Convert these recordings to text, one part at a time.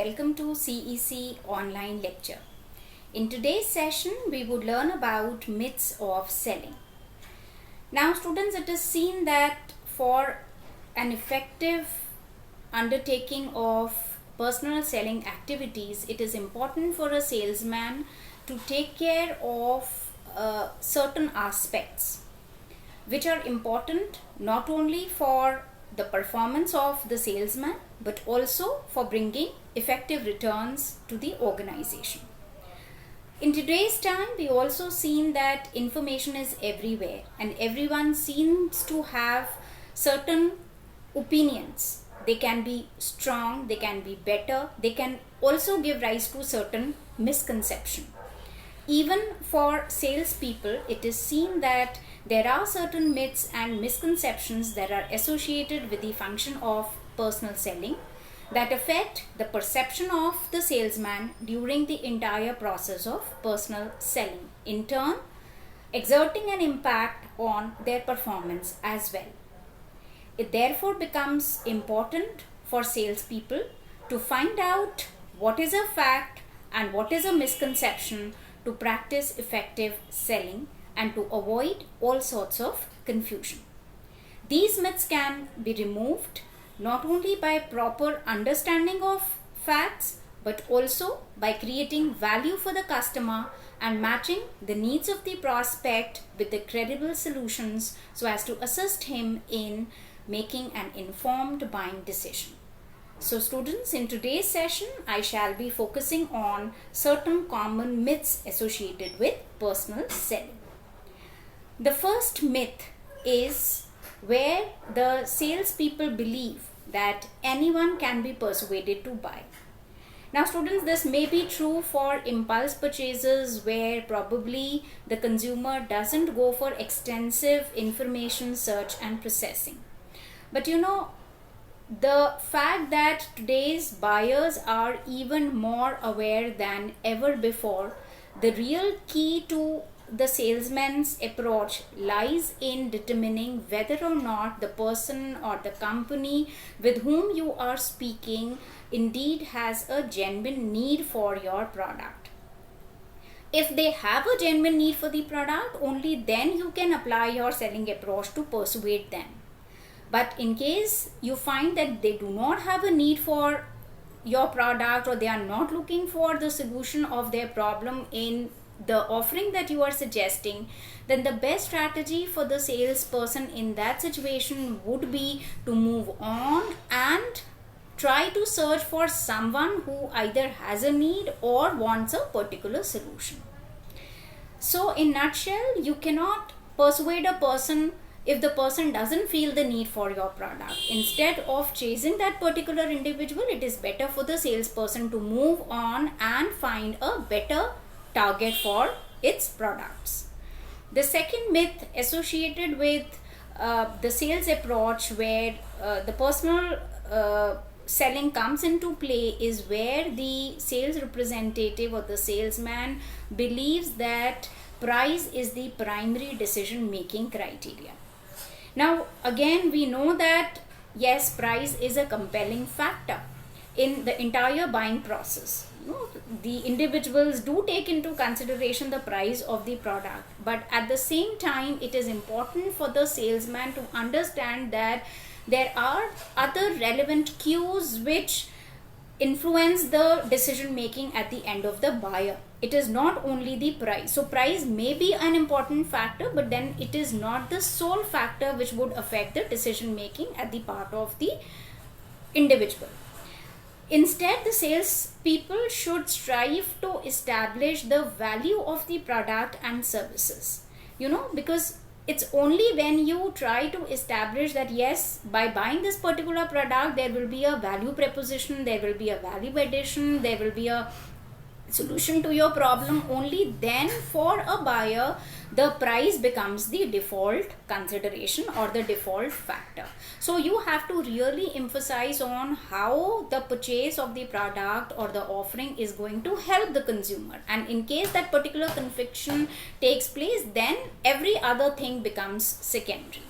welcome to CEC online lecture. In today's session, we would learn about myths of selling. Now students, it is seen that for an effective undertaking of personal selling activities, it is important for a salesman to take care of certain aspects which are important not only for the performance of the salesman but also for bringing effective returns to the organization. In today's time, we also seen that information is everywhere and everyone seems to have certain opinions. They can be strong, they can be better, they can also give rise to certain misconception. Even for salespeople, it is seen that there are certain myths and misconceptions that are associated with the function of personal selling that affect the perception of the salesman during the entire process of personal selling, in turn exerting an impact on their performance as well. It therefore becomes important for salespeople to find out what is a fact and what is a misconception to practice effective selling and to avoid all sorts of confusion. These myths can be removed not only by proper understanding of facts but also by creating value for the customer and matching the needs of the prospect with the credible solutions so as to assist him in making an informed buying decision. So students, in today's session, I shall be focusing on certain common myths associated with personal selling. The first myth is where the salespeople believe that anyone can be persuaded to buy. Now students, this may be true for impulse purchases where probably the consumer doesn't go for extensive information search and processing. But the fact that today's buyers are even more aware than ever before, the real key to the salesman's approach lies in determining whether or not the person or the company with whom you are speaking indeed has a genuine need for your product. If they have a genuine need for the product, only then you can apply your selling approach to persuade them. But in case you find that they do not have a need for your product or they are not looking for the solution of their problem in the offering that you are suggesting, then the best strategy for the salesperson in that situation would be to move on and try to search for someone who either has a need or wants a particular solution. So in nutshell, you cannot persuade a person if the person doesn't feel the need for your product. Instead of chasing that particular individual, it is better for the salesperson to move on and find a better target for its products. The second myth associated with the sales approach where the personal selling comes into play is where the sales representative or the salesman believes that price is the primary decision making criteria. Now again, we know that yes, price is a compelling factor in the entire buying process. The individuals do take into consideration the price of the product, but at the same time it is important for the salesman to understand that there are other relevant cues which influence the decision making at the end of the buyer. It is not only the price. So price may be an important factor, but then it is not the sole factor which would affect the decision making at the part of the individual. Instead, the sales people should strive to establish the value of the product and services. Because it's only when you try to establish that yes, by buying this particular product, there will be a value proposition, there will be a value addition, there will be a solution to your problem, only then for a buyer the price becomes the default consideration or the default factor. So you have to really emphasize on how the purchase of the product or the offering is going to help the consumer, and in case that particular conviction takes place, then every other thing becomes secondary.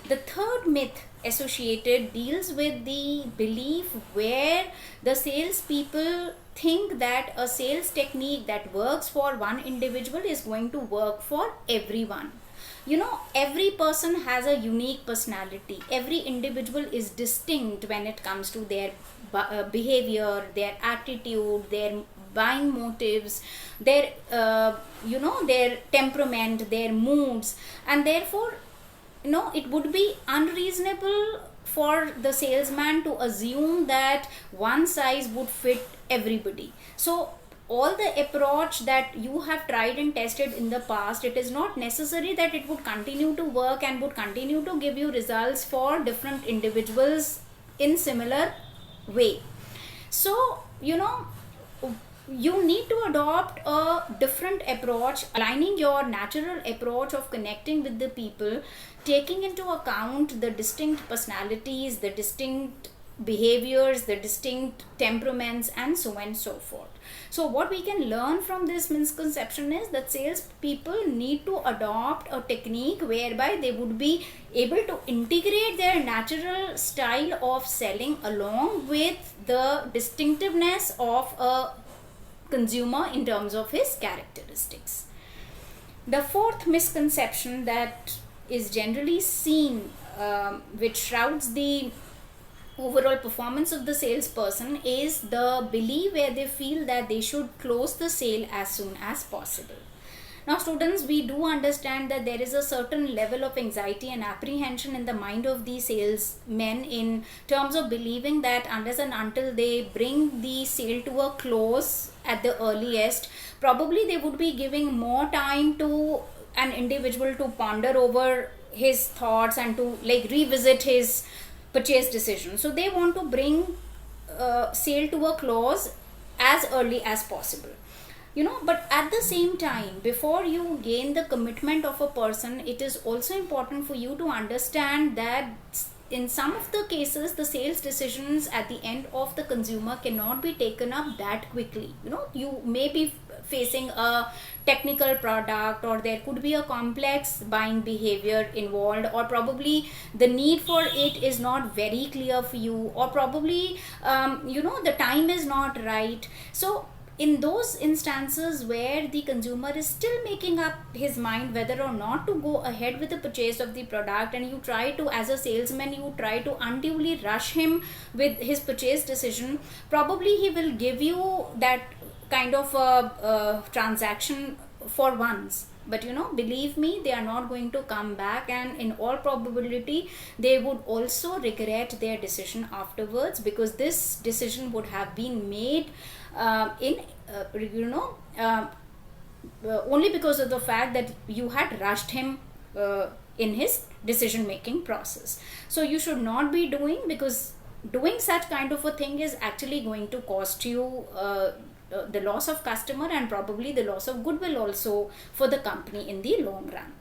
The third myth associated deals with the belief where the salespeople think that a sales technique that works for one individual is going to work for everyone. Every person has a unique personality. Every individual is distinct when it comes to their behavior, their attitude, their buying motives, their their temperament, their moods, and therefore it would be unreasonable for the salesman to assume that one size would fit everybody. So all the approach that you have tried and tested in the past, it is not necessary that it would continue to work and would continue to give you results for different individuals in similar way. So you need to adopt a different approach, aligning your natural approach of connecting with the people, taking into account the distinct personalities, the distinct behaviors, the distinct temperaments, and so on and so forth. So what we can learn from this misconception is that sales people need to adopt a technique whereby they would be able to integrate their natural style of selling along with the distinctiveness of a consumer in terms of his characteristics. The fourth misconception that is generally seen, which shrouds the overall performance of the salesperson, is the belief where they feel that they should close the sale as soon as possible. Now students, we do understand that there is a certain level of anxiety and apprehension in the mind of the salesmen in terms of believing that unless and until they bring the sale to a close at the earliest, probably they would be giving more time to an individual to ponder over his thoughts and to revisit his purchase decision. So they want to bring sale to a close as early as possible. But at the same time, before you gain the commitment of a person, it is also important for you to understand that in some of the cases, the sales decisions at the end of the consumer cannot be taken up that quickly. You may be facing a technical product, or there could be a complex buying behavior involved, or probably the need for it is not very clear for you, or probably the time is not right. So in those instances where the consumer is still making up his mind whether or not to go ahead with the purchase of the product, and you try to, as a salesman, you try to unduly rush him with his purchase decision, probably he will give you that kind of a transaction for once. But believe me, they are not going to come back, and in all probability they would also regret their decision afterwards, because this decision would have been made only because of the fact that you had rushed him in his decision making process. So you should not be doing, because doing such kind of a thing is actually going to cost you the loss of customer and probably the loss of goodwill also for the company in the long run.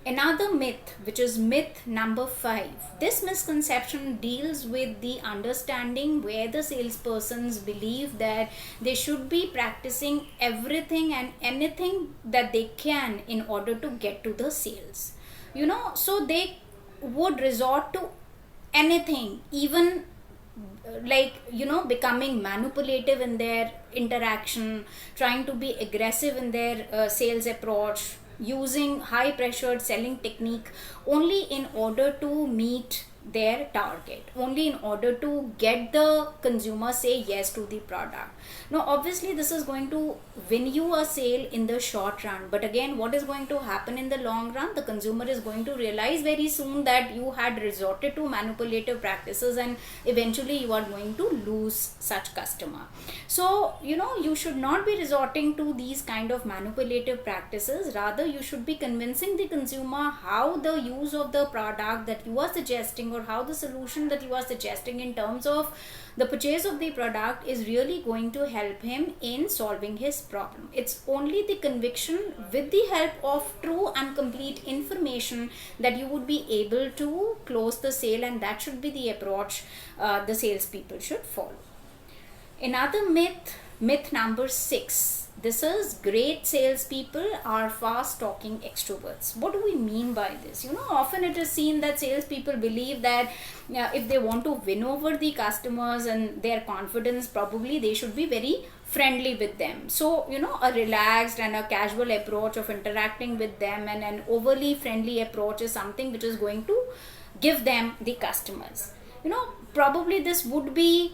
Another myth, which is myth number 5. This misconception deals with the understanding where the salespersons believe that they should be practicing everything and anything that they can in order to get to the sales. So they would resort to anything, even becoming manipulative in their interaction, trying to be aggressive in their sales approach, using high pressured selling technique only in order to meet their target, only in order to get the consumer say yes to the product. Now obviously this is going to win you a sale in the short run, but again, what is going to happen in the long run? The consumer is going to realize very soon that you had resorted to manipulative practices, and eventually you are going to lose such customer. So you should not be resorting to these kind of manipulative practices. Rather, you should be convincing the consumer how the use of the product that you are suggesting, or how the solution that you are suggesting in terms of the purchase of the product is really going to help him in solving his problem. It's only the conviction with the help of true and complete information that you would be able to close the sale, and that should be the approach the salespeople should follow. Another myth number 6, This is great salespeople are fast talking extroverts. What do we mean by this? Often it is seen that salespeople believe that if they want to win over the customers and their confidence, probably they should be very friendly with them. So, a relaxed and a casual approach of interacting with them and an overly friendly approach is something which is going to give them the customers. Probably this would be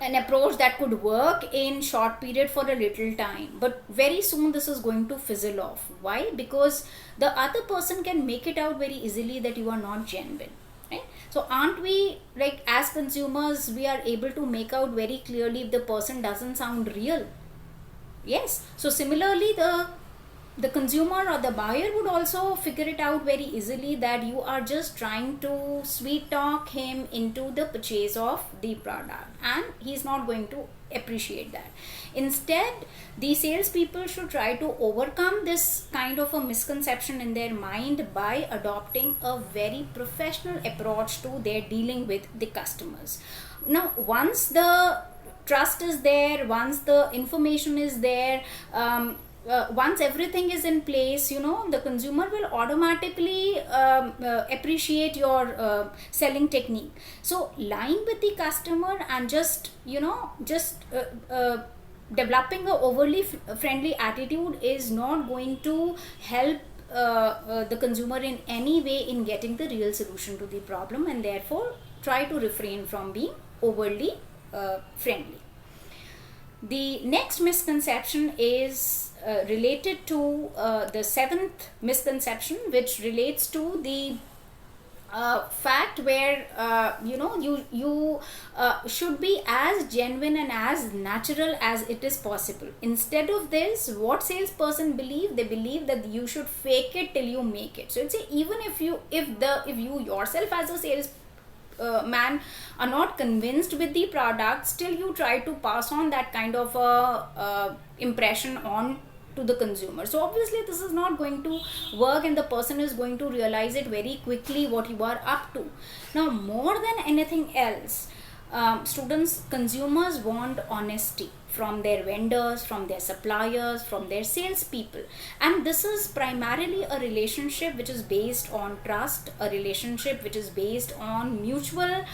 an approach that could work in short period for a little time, but very soon this is going to fizzle off. Why? Because the other person can make it out very easily that you are not genuine, right? So aren't we, like, as consumers, we are able to make out very clearly if the person doesn't sound real? Yes. So similarly, the consumer or the buyer would also figure it out very easily that you are just trying to sweet talk him into the purchase of the product, and he's not going to appreciate that. Instead, the salespeople should try to overcome this kind of a misconception in their mind by adopting a very professional approach to their dealing with the customers. Now, once the trust is there, once the information is there, once everything is in place, the consumer will automatically appreciate your selling technique. So lying with the customer and just developing a overly friendly attitude is not going to help the consumer in any way in getting the real solution to the problem, and therefore try to refrain from being overly friendly. The next misconception is related to the seventh misconception, which relates to the fact where you should be as genuine and as natural as it is possible. Instead of this, what salesperson believe? They believe that you should fake it till you make it. So it's even if you yourself as a sales man are not convinced with the product, still you try to pass on that kind of impression on to the consumer. So obviously this is not going to work, and the person is going to realize it very quickly what you are up to. Now, more than anything else, consumers want honesty from their vendors, from their suppliers, from their salespeople. And this is primarily a relationship which is based on trust, a relationship which is based on mutual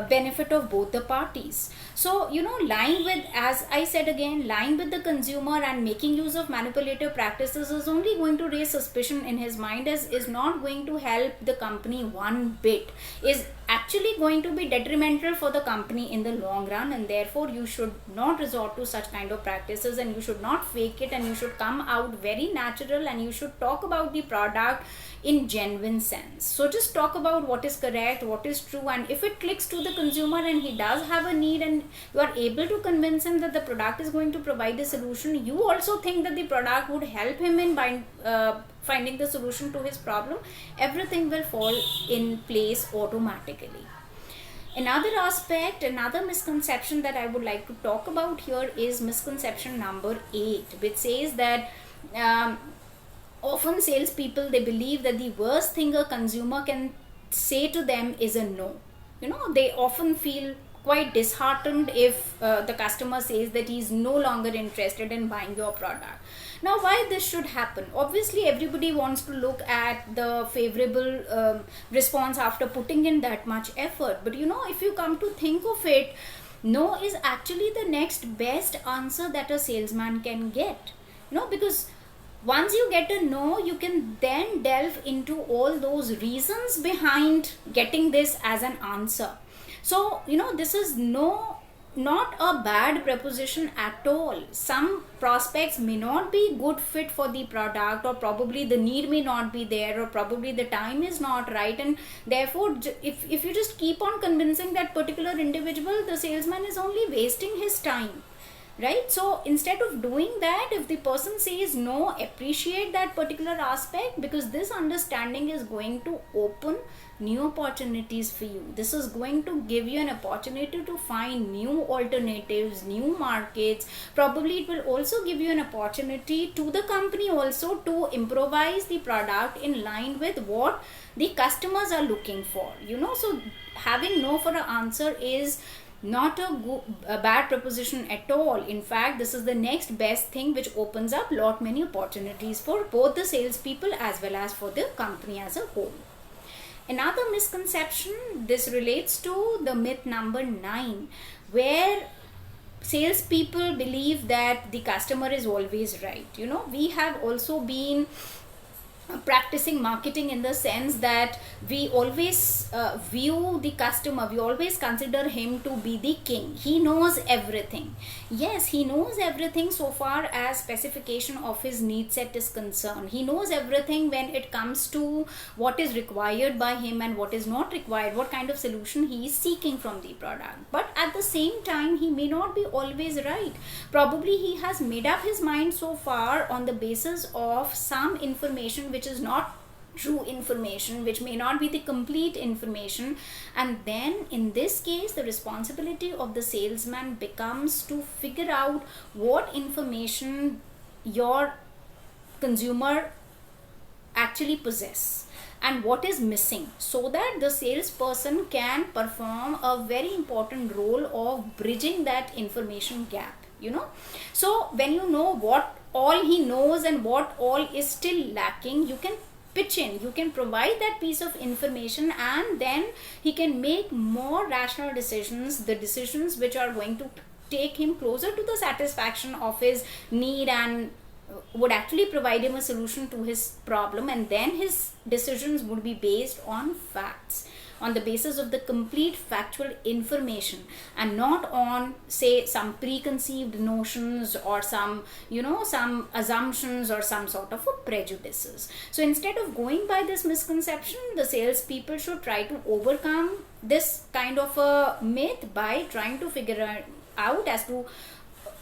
benefit of both the parties. So, lying with, as I said again, lying with the consumer and making use of manipulative practices is only going to raise suspicion in his mind, as is not going to help the company one bit, is actually going to be detrimental for the company in the long run, and therefore you should not resort to such kind of practices, and you should not fake it, and you should come out very natural, and you should talk about the product in genuine sense. So just talk about what is correct, what is true, and if it clicks to the consumer and he does have a need and you are able to convince him that the product is going to provide a solution, you also think that the product would help him in finding the solution to his problem, everything will fall in place automatically. Another aspect, another misconception that I would like to talk about here is misconception number 8, which says that often salespeople, they believe that the worst thing a consumer can say to them is a no. They often feel quite disheartened if the customer says that he is no longer interested in buying your product. Now, why this should happen? Obviously, everybody wants to look at the favorable response after putting in that much effort. But if you come to think of it, no is actually the next best answer that a salesman can get. Because once you get a no, you can then delve into all those reasons behind getting this as an answer. So, this is not a bad proposition at all. Some prospects may not be good fit for the product, or probably the need may not be there, or probably the time is not right, and therefore if you just keep on convincing that particular individual, the salesman is only wasting his time, right? So instead of doing that, if the person says no, appreciate that particular aspect, because this understanding is going to open new opportunities for you. This is going to give you an opportunity to find new alternatives, new markets. Probably it will also give you an opportunity to the company also to improvise the product in line with what the customers are looking for. So having no for an answer is not a bad proposition at all. In fact, this is the next best thing, which opens up lot many opportunities for both the salespeople as well as for the company as a whole. Another misconception, this relates to the myth number 9, where salespeople believe that the customer is always right. We have also been practicing marketing in the sense that we always view the customer, we always consider him to be the king. He knows everything. Yes, he knows everything so far as specification of his need set is concerned. He knows everything when it comes to what is required by him and what is not required, what kind of solution he is seeking from the product. But at the same time, he may not be always right. Probably he has made up his mind so far on the basis of some information which is not true information, which may not be the complete information. And then in this case, the responsibility of the salesman becomes to figure out what information your consumer actually possess and what is missing, so that the salesperson can perform a very important role of bridging that information gap. So when you know what all he knows and what all is still lacking, you can pitch in, you can provide that piece of information, and then he can make more rational decisions, the decisions which are going to take him closer to the satisfaction of his need and would actually provide him a solution to his problem. And then his decisions would be based on facts, on the basis of the complete factual information, and not on, say, some preconceived notions or some assumptions or some sort of prejudices. So instead of going by this misconception, the salespeople should try to overcome this kind of a myth by trying to figure out as to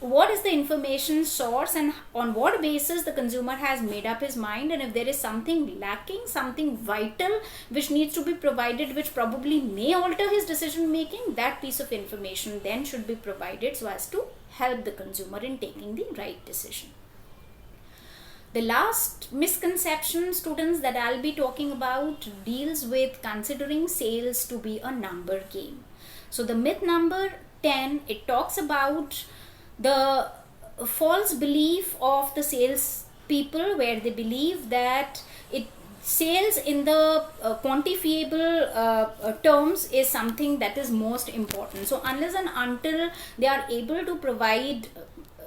what is the information source and on what basis the consumer has made up his mind. And if there is something lacking, something vital which needs to be provided, which probably may alter his decision making, that piece of information then should be provided so as to help the consumer in taking the right decision. The last misconception, students, that I'll be talking about deals with considering sales to be a number game. So the myth number 10, it talks about the false belief of the sales people, where they believe that sales in the quantifiable terms is something that is most important. So unless and until they are able to provide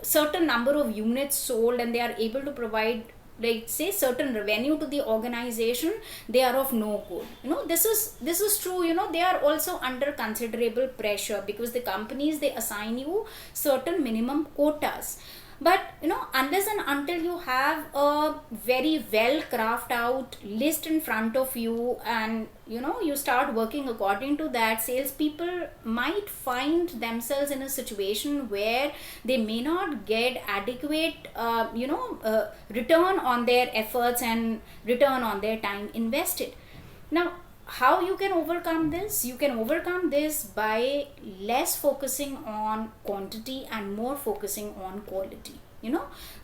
certain number of units sold, and they are able to provide, like, say, certain revenue to the organization, they are of no good. This is true. They are also under considerable pressure, because the companies, they assign you certain minimum quotas. But unless and until you have a very well crafted out list in front of you, and you start working according to that, salespeople might find themselves in a situation where they may not get adequate return on their efforts and return on their time invested. Now, how you can overcome this? You can overcome this by less focusing on quantity and more focusing on quality.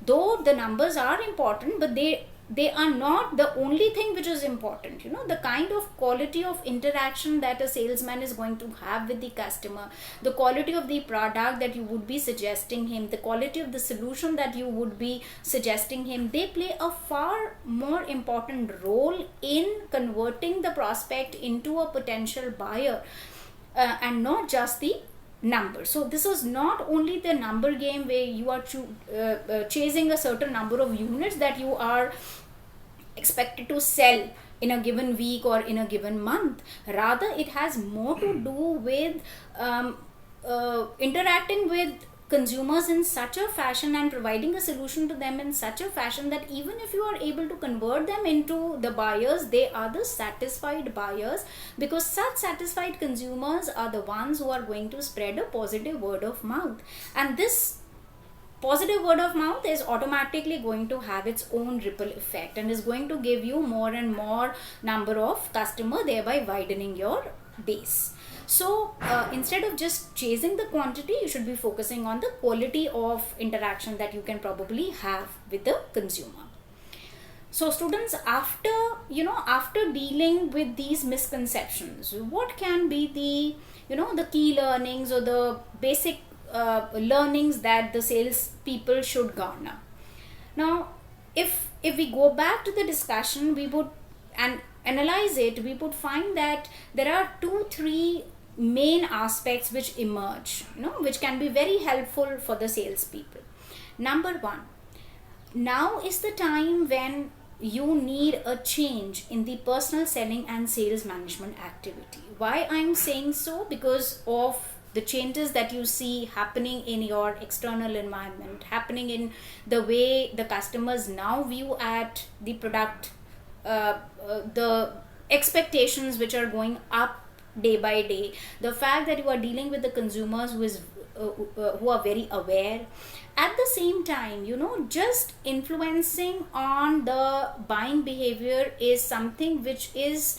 Though the numbers are important, but they are not the only thing which is important. The kind of quality of interaction that a salesman is going to have with the customer, the quality of the product that you would be suggesting him, the quality of the solution that you would be suggesting him, they play a far more important role in converting the prospect into a potential buyer, and not just the number. So this is not only the number game where you are chasing a certain number of units that you are expected to sell in a given week or in a given month. Rather, it has more to do with interacting with consumers in such a fashion and providing a solution to them in such a fashion that even if you are able to convert them into the buyers, they are the satisfied buyers, because such satisfied consumers are the ones who are going to spread a positive word of mouth. And this positive word of mouth is automatically going to have its own ripple effect and is going to give you more and more number of customer, thereby widening your base. So instead of just chasing the quantity, you should be focusing on the quality of interaction that you can probably have with the consumer. So students, after dealing with these misconceptions, what can be the the key learnings or the basic learnings that the sales people should garner. Now, if we go back to the discussion, we would and analyze it, we would find that there are 2-3 main aspects which emerge, which can be very helpful for the salespeople. Number one, now is the time when you need a change in the personal selling and sales management activity. Why I'm saying so? Because of the changes that you see happening in your external environment, happening in the way the customers now view at the product, the expectations which are going up day by day, the fact that you are dealing with the consumers who are very aware. At the same time, just influencing on the buying behavior is something which is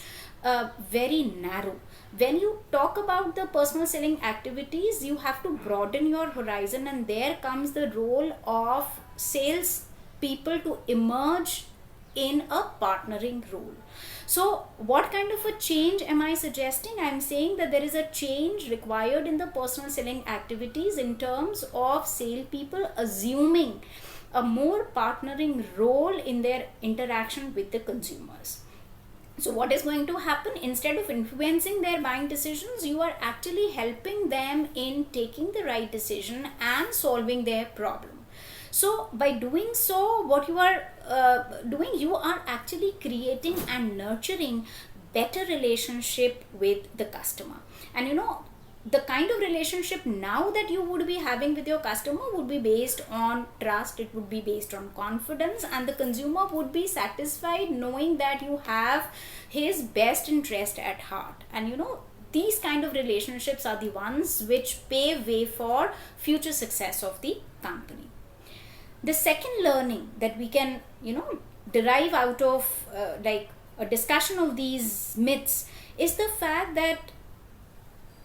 very narrow. When you talk about the personal selling activities, you have to broaden your horizon, and there comes the role of sales people to emerge in a partnering role. So what kind of a change am I suggesting? I'm saying that there is a change required in the personal selling activities in terms of sale people assuming a more partnering role in their interaction with the consumers. So what is going to happen? Instead of influencing their buying decisions, you are actually helping them in taking the right decision and solving their problem. So by doing so, what you are doing, you are actually creating and nurturing better relationship with the customer. And the kind of relationship now that you would be having with your customer would be based on trust, it would be based on confidence, and the consumer would be satisfied knowing that you have his best interest at heart. And these kind of relationships are the ones which pave way for future success of the company. The second learning that we can derive out of like a discussion of these myths is the fact that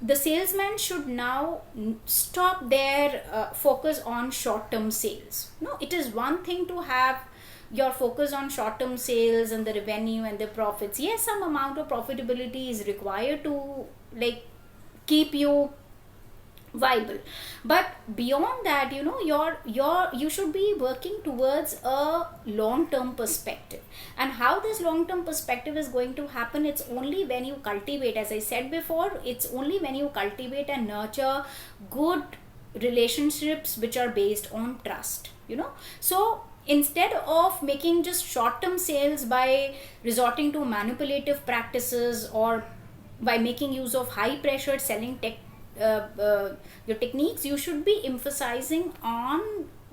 the salesman should now stop their focus on short-term sales. It is one thing to have your focus on short-term sales and the revenue and the profits. Yes, some amount of profitability is required to keep you viable, but beyond that, you should be working towards a long-term perspective. And how this long-term perspective is going to happen, it's only when you cultivate, as I said before, it's only when you cultivate and nurture good relationships which are based on trust. So instead of making just short-term sales by resorting to manipulative practices or by making use of high pressure selling your techniques, you should be emphasizing on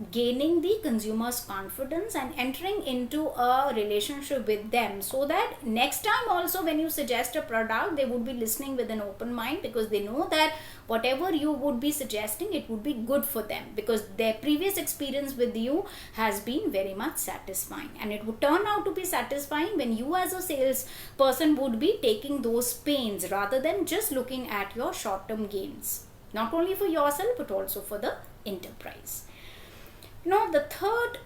gaining the consumer's confidence and entering into a relationship with them, so that next time also when you suggest a product, they would be listening with an open mind, because they know that whatever you would be suggesting, it would be good for them, because their previous experience with you has been very much satisfying, and it would turn out to be satisfying when you as a sales person would be taking those pains rather than just looking at your short-term gains, not only for yourself but also for the enterprise. The third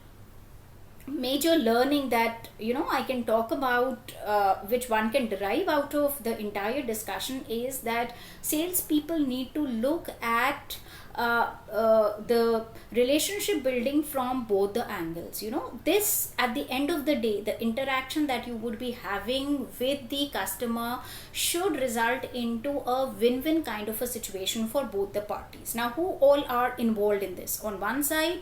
major learning that I can talk about, which one can derive out of the entire discussion, is that salespeople need to look at the relationship building from both the angles. This, at the end of the day, the interaction that you would be having with the customer should result into a win-win kind of a situation for both the parties. Now, who all are involved in this? On one side,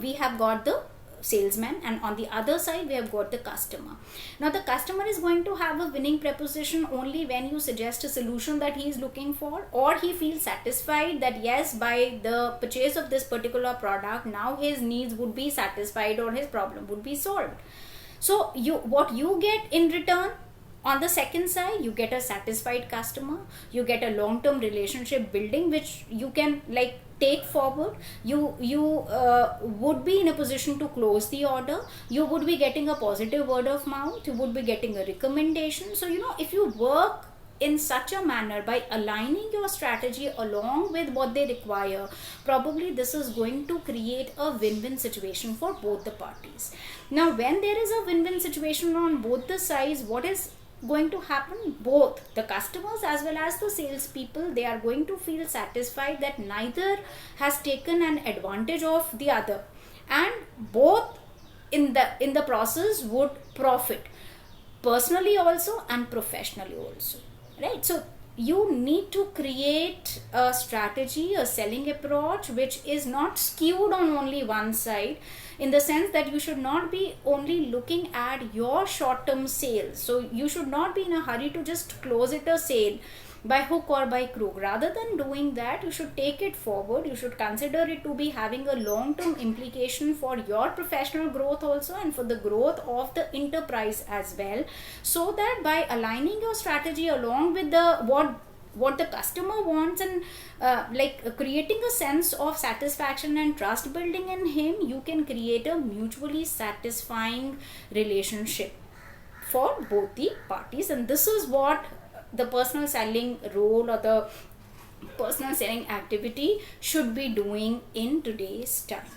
we have got the salesman, and on the other side we have got the customer. Now the customer is going to have a winning proposition only when you suggest a solution that he is looking for, or he feels satisfied that yes, by the purchase of this particular product, now his needs would be satisfied or his problem would be solved. So what you get in return, on the second side, you get a satisfied customer, you get a long-term relationship building which you can take forward. You would be in a position to close the order, you would be getting a positive word of mouth, you would be getting a recommendation. So if you work in such a manner by aligning your strategy along with what they require, probably this is going to create a win-win situation for both the parties. Now when there is a win-win situation on both the sides, what is going to happen? Both the customers as well as the salespeople, they are going to feel satisfied that neither has taken an advantage of the other, and both in the process would profit, personally also and professionally also, right? So you need to create a strategy, a selling approach which is not skewed on only one side, in the sense that you should not be only looking at your short-term sales. So you should not be in a hurry to just close it a sale by hook or by crook. Rather than doing that, you should take it forward. You should consider it to be having a long-term implication for your professional growth also, and for the growth of the enterprise as well, so that by aligning your strategy along with the what the customer wants, and creating a sense of satisfaction and trust building in him, you can create a mutually satisfying relationship for both the parties. And this is what the personal selling role or the personal selling activity should be doing in today's time.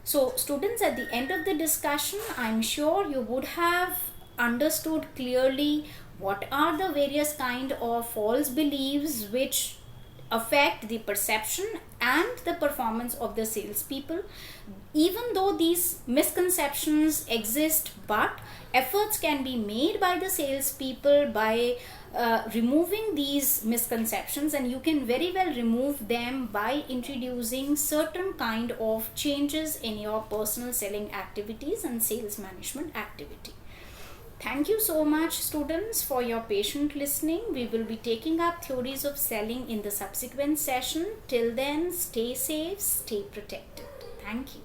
So students, at the end of the discussion, I'm sure you would have understood clearly what are the various kind of false beliefs which affect the perception and the performance of the salespeople. Even though these misconceptions exist, but efforts can be made by the salespeople by removing these misconceptions, and you can very well remove them by introducing certain kind of changes in your personal selling activities and sales management activity. Thank you so much, students, for your patient listening. We will be taking up theories of selling in the subsequent session. Till then, stay safe, stay protected. Thank you.